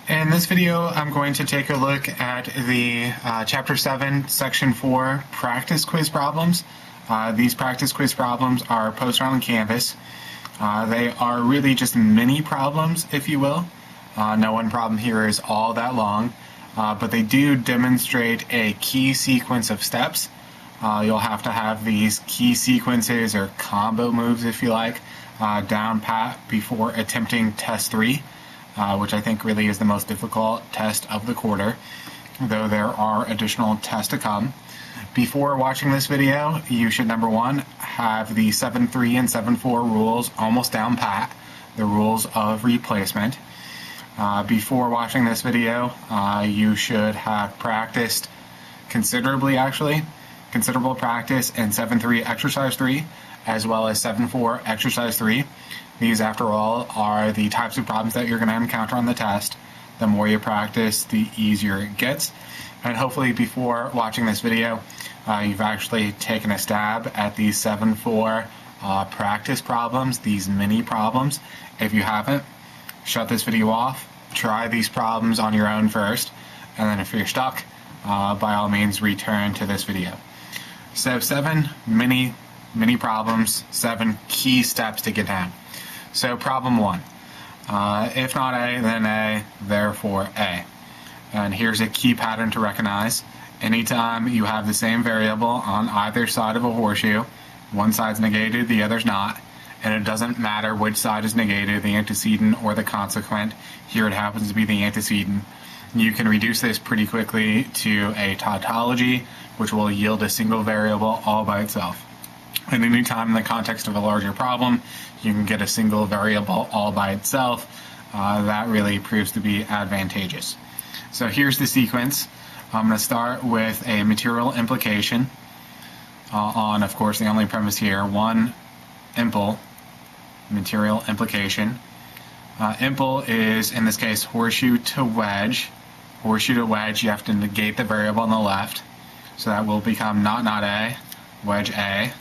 In this video, I'm going to take a look at the Chapter 7, Section 4 practice quiz problems. These practice quiz problems are posted on Canvas. They are really just mini problems, if you will. No one problem here is all that long, but they do demonstrate a key sequence of steps. You'll have to have these key sequences or combo moves, if you like, down pat before attempting test 3. Which I think really is the most difficult test of the quarter, though there are additional tests to come. Before watching this video, you should, number one, have the 7.3 and 7.4 rules almost down pat, the rules of replacement. Before watching this video, you should have practiced considerable practice in 7.3 exercise 3, as well as 7.4 exercise 3. These, after all, are the types of problems that you're going to encounter on the test. The more you practice, the easier it gets. And hopefully before watching this video, you've actually taken a stab at these 7.4 practice problems, these mini problems. If you haven't, shut this video off, try these problems on your own first, and then if you're stuck, by all means return to this video. So 7 mini problems, 7 key steps to get down. So problem 1, if not A, then A, therefore A. And here's a key pattern to recognize. Anytime you have the same variable on either side of a horseshoe, one side's negated, the other's not, and it doesn't matter which side is negated, the antecedent or the consequent. Here it happens to be the antecedent. You can reduce this pretty quickly to a tautology, which will yield a single variable all by itself. And any time in the context of a larger problem, you can get a single variable all by itself. That really proves to be advantageous. So here's the sequence. I'm going to start with a material implication on, of course, the only premise here, 1 impl, material implication. Impl is, in this case, horseshoe to wedge. Horseshoe to wedge, you have to negate the variable on the left. So that will become not A, wedge A.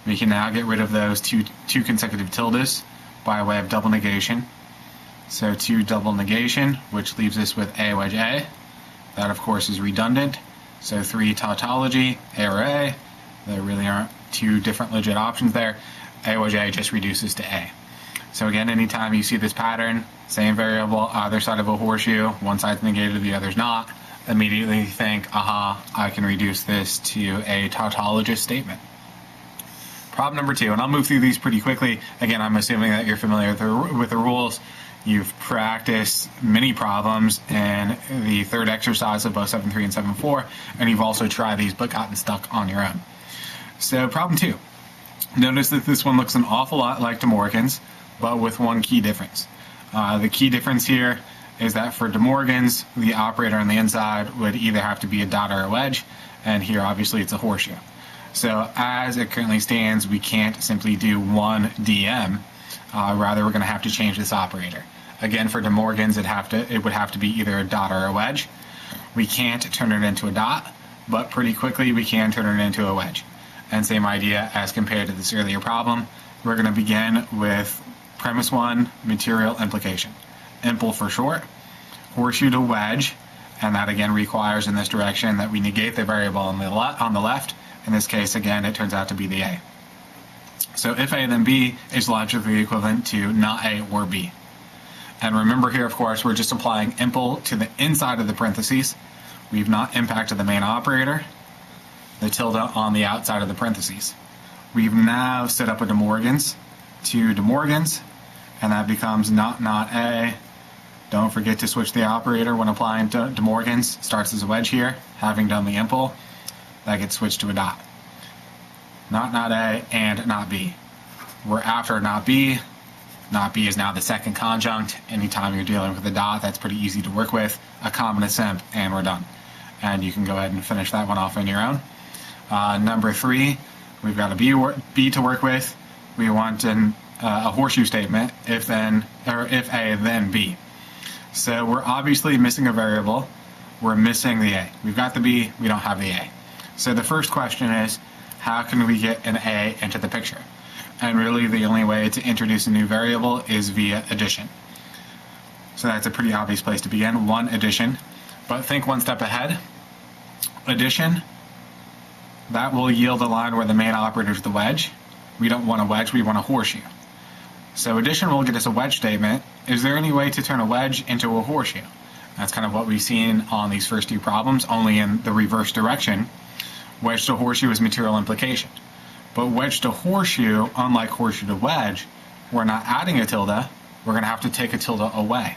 We can now get rid of those two consecutive tildes by way of double negation. So 2 double negation, which leaves us with A wedge A. That, of course, is redundant. So 3 tautology, A or A. There really aren't 2 different legit options there. A wedge A just reduces to A. So again, anytime you see this pattern, same variable, either side of a horseshoe, one side's negated, the other's not, immediately think, aha, I can reduce this to a tautologous statement. Problem number 2, and I'll move through these pretty quickly. Again, I'm assuming that you're familiar with the rules. You've practiced many problems in the third exercise of both 7.3 and 7.4, and you've also tried these but gotten stuck on your own. So problem 2. Notice that this one looks an awful lot like De Morgan's, but with one key difference. The key difference here is that for De Morgan's, the operator on the inside would either have to be a dot or a wedge, and here obviously it's a horseshoe. So as it currently stands, we can't simply do 1 DM. Rather, we're going to have to change this operator. Again, for De Morgan's, it would have to be either a dot or a wedge. We can't turn it into a dot, but pretty quickly we can turn it into a wedge. And same idea as compared to this earlier problem. We're going to begin with premise 1, material implication. Impl for short, horseshoe to wedge, and that again requires in this direction that we negate the variable on the left. In this case, again, it turns out to be the A. So if A, then B is logically equivalent to not A or B. And remember here, of course, we're just applying impl to the inside of the parentheses. We've not impacted the main operator, the tilde on the outside of the parentheses. We've now set up a De Morgan's to De Morgan's, and that becomes not A. Don't forget to switch the operator when applying to De Morgan's. Starts as a wedge here, having done the impl. That gets switched to a dot. Not A and not B. We're after not B. Not B is now the second conjunct. Anytime you're dealing with a dot, that's pretty easy to work with. A common assempt, and we're done. And you can go ahead and finish that one off on your own. Number 3, we've got a B to work with. We want a horseshoe statement, if A, then B. So we're obviously missing a variable. We're missing the A. We've got the B, we don't have the A. So the first question is, how can we get an A into the picture? And really the only way to introduce a new variable is via addition. So that's a pretty obvious place to begin. 1, addition. But think one step ahead. Addition, that will yield a line where the main operator is the wedge. We don't want a wedge, we want a horseshoe. So addition will get us a wedge statement. Is there any way to turn a wedge into a horseshoe? That's kind of what we've seen on these first 2 problems, only in the reverse direction. Wedge to horseshoe is material implication. But wedge to horseshoe, unlike horseshoe to wedge, we're not adding a tilde, we're going to have to take a tilde away.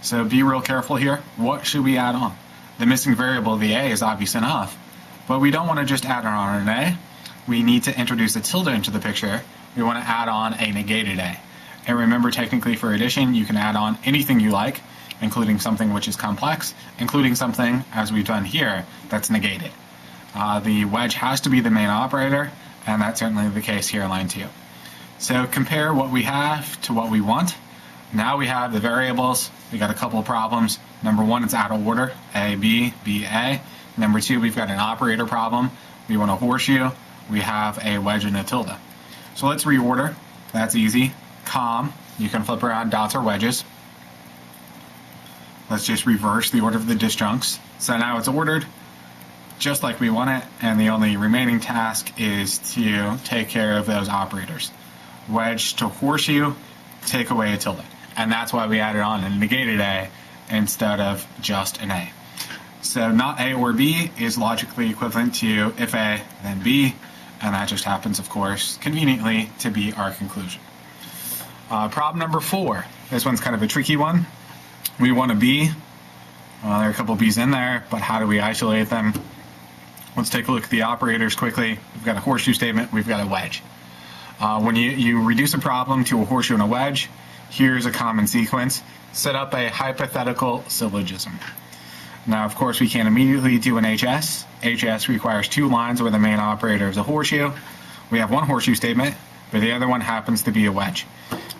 So be real careful here. What should we add on? The missing variable, the a, is obvious enough, but we don't want to just add on an a. We need to introduce a tilde into the picture. We want to add on a negated a. And remember, technically for addition, you can add on anything you like, including something which is complex, including something, as we've done here, that's negated. The wedge has to be the main operator, and that's certainly the case here in line 2. So compare what we have to what we want. Now we have the variables. We got a couple of problems. Number 1, it's out of order, A, B, B, A. Number 2, we've got an operator problem. We want a horseshoe. We have a wedge and a tilde. So let's reorder. That's easy. Com, you can flip around dots or wedges. Let's just reverse the order of the disjuncts. So now it's ordered just like we want it, and the only remaining task is to take care of those operators. Wedge to horseshoe, take away a tilde. And that's why we added on a negated a instead of just an a. So not a or b is logically equivalent to if a, then b, and that just happens, of course, conveniently to be our conclusion. Problem number 4. This one's kind of a tricky one. We want a b. There are a couple of b's in there, but how do we isolate them? Let's take a look at the operators quickly. We've got a horseshoe statement, we've got a wedge. When you reduce a problem to a horseshoe and a wedge, here's a common sequence. Set up a hypothetical syllogism. Now, of course, we can't immediately do an HS. HS requires 2 lines where the main operator is a horseshoe. We have one horseshoe statement, but the other one happens to be a wedge.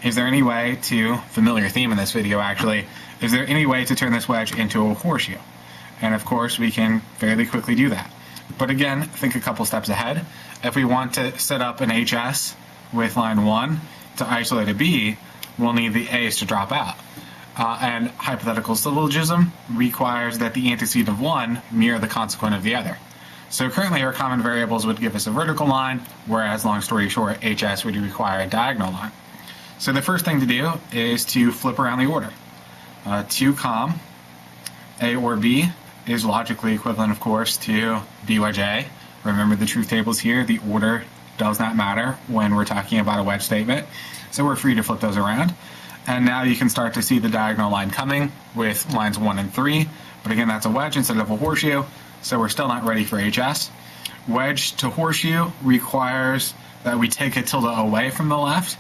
Is there any way to, familiar theme in this video actually, is there any way to turn this wedge into a horseshoe? And of course, we can fairly quickly do that. But again, think a couple steps ahead. If we want to set up an HS with line 1 to isolate a B, we'll need the A's to drop out. And hypothetical syllogism requires that the antecedent of one mirror the consequent of the other. So currently our common variables would give us a vertical line, whereas, long story short, HS would require a diagonal line. So the first thing to do is to flip around the order. 2 com, A or B is logically equivalent, of course, to B wedge A. Remember the truth tables here, the order does not matter when we're talking about a wedge statement. So we're free to flip those around. And now you can start to see the diagonal line coming with lines 1 and 3. But again, that's a wedge instead of a horseshoe, so we're still not ready for HS. Wedge to horseshoe requires that we take a tilde away from the left,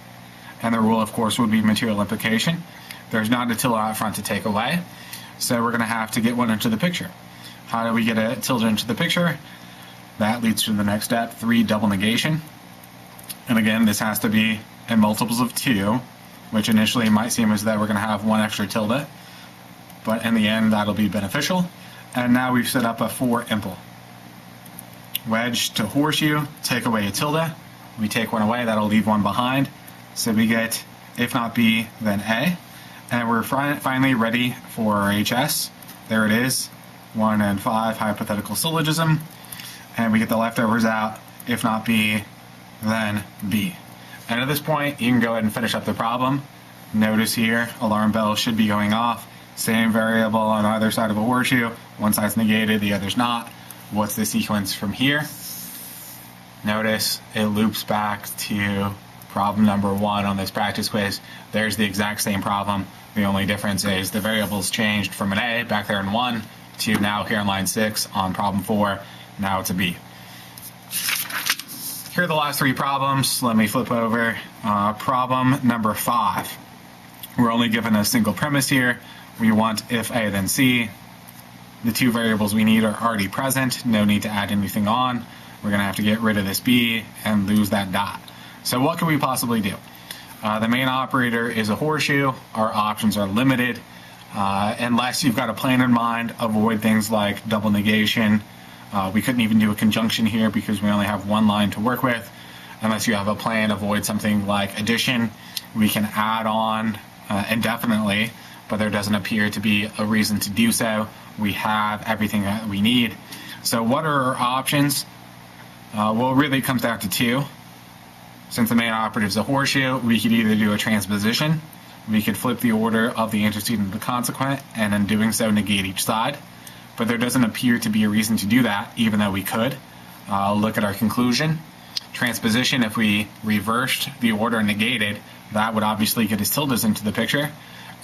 and the rule, of course, would be material implication. There's not a tilde out front to take away, so we're going to have to get one into the picture. How do we get a tilde into the picture? That leads to the next step, 3, double negation. And again, this has to be in multiples of 2, which initially might seem as though we're going to have one extra tilde, but in the end that'll be beneficial. And now we've set up a 4 impl. Wedge to horseshoe, take away a tilde. We take one away, that'll leave one behind. So we get, if not B, then A. And we're finally ready for our HS. There it is, 1 and 5 hypothetical syllogism. And we get the leftovers out, if not B, then B. And at this point, you can go ahead and finish up the problem. Notice here, alarm bell should be going off. Same variable on either side of a horseshoe. One side's negated, the other's not. What's the sequence from here? Notice it loops back to problem number 1 on this practice quiz. There's the exact same problem. The only difference is the variables changed from an A back there in 1 to now here in line 6 on problem 4. Now it's a B. Here are the last 3 problems. Let me flip over. Problem number 5. We're only given a single premise here. We want if A then C. The 2 variables we need are already present. No need to add anything on. We're going to have to get rid of this B and lose that dot. So what can we possibly do? The main operator is a horseshoe. Our options are limited. Unless you've got a plan in mind, avoid things like double negation. We couldn't even do a conjunction here because we only have 1 line to work with. Unless you have a plan, avoid something like addition. We can add on indefinitely but there doesn't appear to be a reason to do so. We have everything that we need. So what are our options? Well, really it comes down to two. Since the main operative is a horseshoe, we could either do a transposition, we could flip the order of the antecedent to the consequent, and in doing so negate each side. But there doesn't appear to be a reason to do that, even though we could. Look at our conclusion. Transposition, if we reversed the order and negated, that would obviously get us tildes into the picture.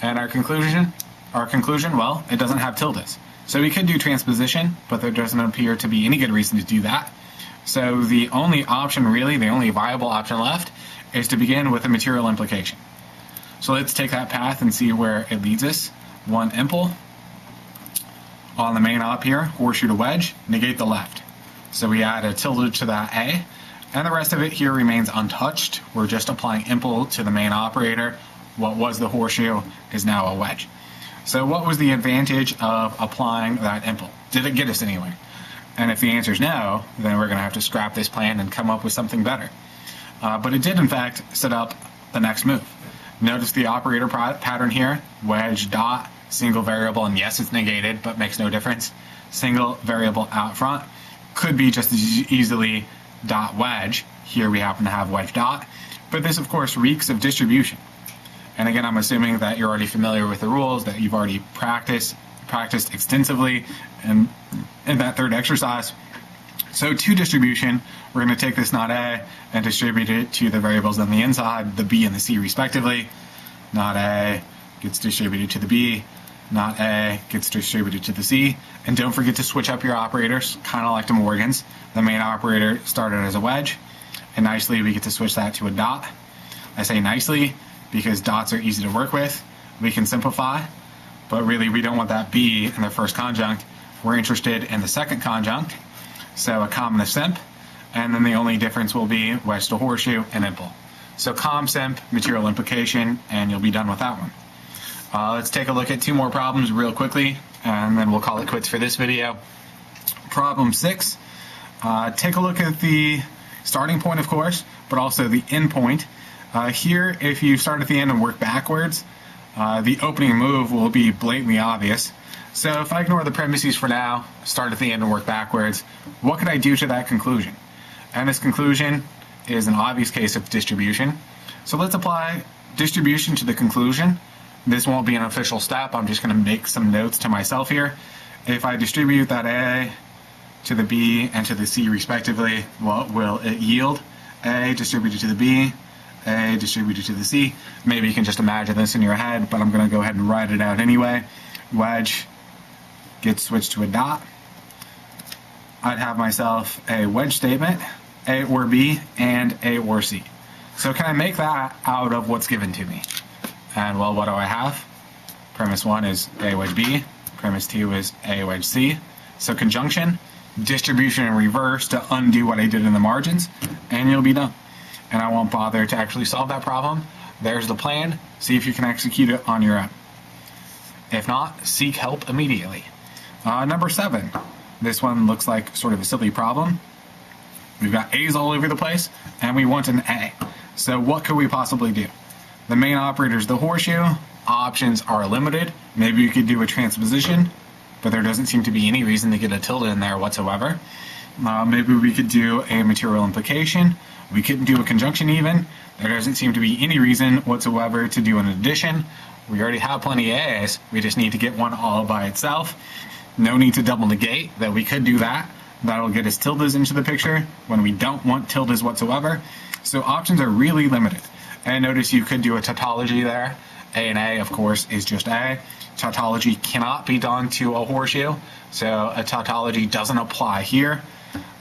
And our conclusion, well, it doesn't have tildes. So we could do transposition, but there doesn't appear to be any good reason to do that. So the only option, really, the only viable option left, is to begin with a material implication. So let's take that path and see where it leads us. One impl on the main op here, horseshoe to wedge, negate the left. So we add a tilde to that A, and the rest of it here remains untouched. We're just applying impl to the main operator. What was the horseshoe is now a wedge. So what was the advantage of applying that impl? Did it get us anywhere? And if the answer is no, then we're going to have to scrap this plan and come up with something better. But it did, in fact, set up the next move. Notice the operator pattern here, wedge, dot, single variable, and yes, it's negated, but makes no difference. Single variable out front could be just as easily dot wedge. Here we happen to have wedge dot. But this, of course, reeks of distribution. And again, I'm assuming that you're already familiar with the rules, that you've already practiced extensively in that third exercise. So to distribution, we're going to take this not A and distribute it to the variables on the inside, the B and the C respectively. Not A gets distributed to the B, not A gets distributed to the C. And don't forget to switch up your operators, kind of like De Morgan's. The main operator started as a wedge, and nicely we get to switch that to a dot. I say nicely because dots are easy to work with. We can simplify, but really we don't want that B in the first conjunct. We're interested in the second conjunct, so a common of simp, and then the only difference will be wedge to horseshoe and impl. So com simp, material implication, and you'll be done with that one. Let's take a look at two more problems real quickly, and then we'll call it quits for this video. Problem 6. Take a look at the starting point, of course, but also the end point. Here, if you start at the end and work backwards, the opening move will be blatantly obvious. So if I ignore the premises for now, start at the end and work backwards, what could I do to that conclusion? And this conclusion is an obvious case of distribution. So let's apply distribution to the conclusion. This won't be an official step. I'm just going to make some notes to myself here. If I distribute that A to the B and to the C respectively, what will it yield? A distributed to the B, A distributed to the C. Maybe you can just imagine this in your head, but I'm going to go ahead and write it out anyway. Wedge gets switched to a dot. I'd have myself a wedge statement, A or B, and A or C. So can I make that out of what's given to me? And well, what do I have? Premise 1 is A wedge B. Premise 2 is A wedge C. So conjunction, distribution in reverse to undo what I did in the margins, and you'll be done. And I won't bother to actually solve that problem. There's the plan. See if you can execute it on your own. If not, seek help immediately. Number 7. This one looks like sort of a silly problem. We've got A's all over the place, and we want an A. So what could we possibly do? The main operator is the horseshoe. Options are limited. Maybe we could do a transposition, but there doesn't seem to be any reason to get a tilde in there whatsoever. Maybe we could do a material implication. We couldn't do a conjunction even. There doesn't seem to be any reason whatsoever to do an addition. We already have plenty of A's. We just need to get one all by itself. No need to double negate, though we could do that. That'll get us tildes into the picture when we don't want tildes whatsoever. So options are really limited. And notice you could do a tautology there. A and A, of course, is just A. Tautology cannot be done to a horseshoe, so a tautology doesn't apply here.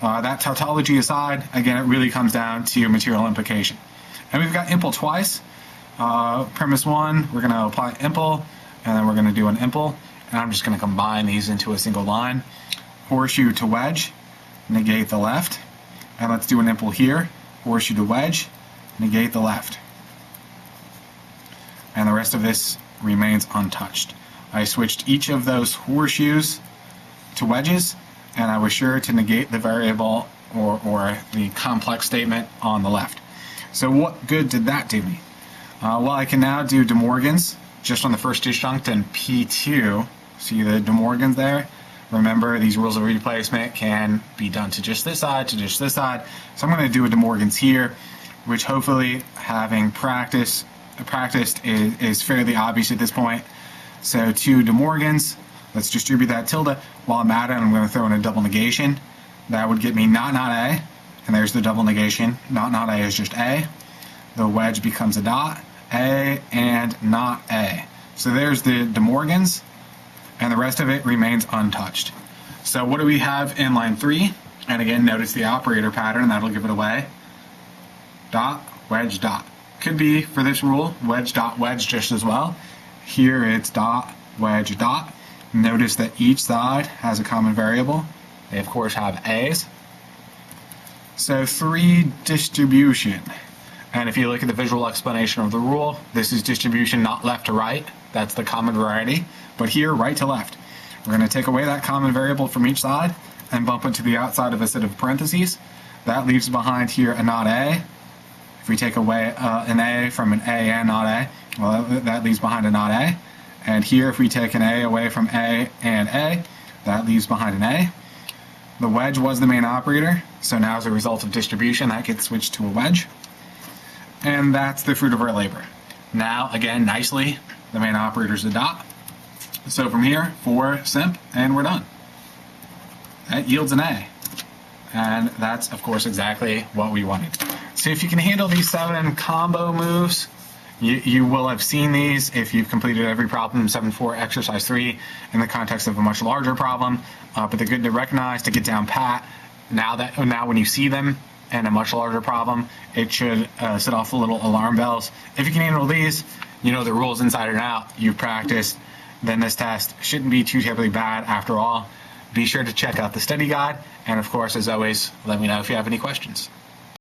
That tautology aside, again, it really comes down to material implication. And we've got impl twice. Premise 1, we're going to apply impl, and then we're going to do an impl. And I'm just going to combine these into a single line. Horseshoe to wedge, negate the left. And let's do an impl here. Horseshoe to wedge, negate the left. And the rest of this remains untouched. I switched each of those horseshoes to wedges, and I was sure to negate the variable or the complex statement on the left. So what good did that do me? Well, I can now do De Morgan's just on the first disjunct in P2. See the De Morgans there? Remember, these rules of replacement can be done to just this side, to just this side. So I'm going to do a De Morgans here, which hopefully, having practiced is fairly obvious at this point. So 2 De Morgans, let's distribute that tilde. While I'm at it, I'm going to throw in a double negation. That would get me not A, and there's the double negation. Not A is just A. The wedge becomes a dot, A and not A. So there's the De Morgans, and the rest of it remains untouched. So what do we have in line 3? And again, notice the operator pattern, that'll give it away. Dot, wedge, dot. Could be, for this rule, wedge, dot, wedge just as well. Here it's dot, wedge, dot. Notice that each side has a common variable. They, of course, have A's. So 3 distribution. And if you look at the visual explanation of the rule, this is distribution not left to right. That's the common variety. But here, right to left. We're going to take away that common variable from each side and bump it to the outside of a set of parentheses. That leaves behind here a not A. If we take away an A from an A and not A, well, that leaves behind a not A. And here, if we take an A away from A and A, that leaves behind an A. The wedge was the main operator, so now as a result of distribution, that gets switched to a wedge. And that's the fruit of our labor. Now, again, nicely, the main operator is a dot. So from here, 4 simp, and we're done. That yields an A. And that's, of course, exactly what we wanted. So if you can handle these 7 combo moves, you will have seen these if you've completed every problem in 7.4 exercise 3 in the context of a much larger problem. But they're good to recognize, to get down pat. Now when you see them in a much larger problem, it should set off the little alarm bells. If you can handle these, you know the rules inside and out, you've practiced, then this test shouldn't be too terribly bad after all. Be sure to check out the study guide, and of course, as always, let me know if you have any questions.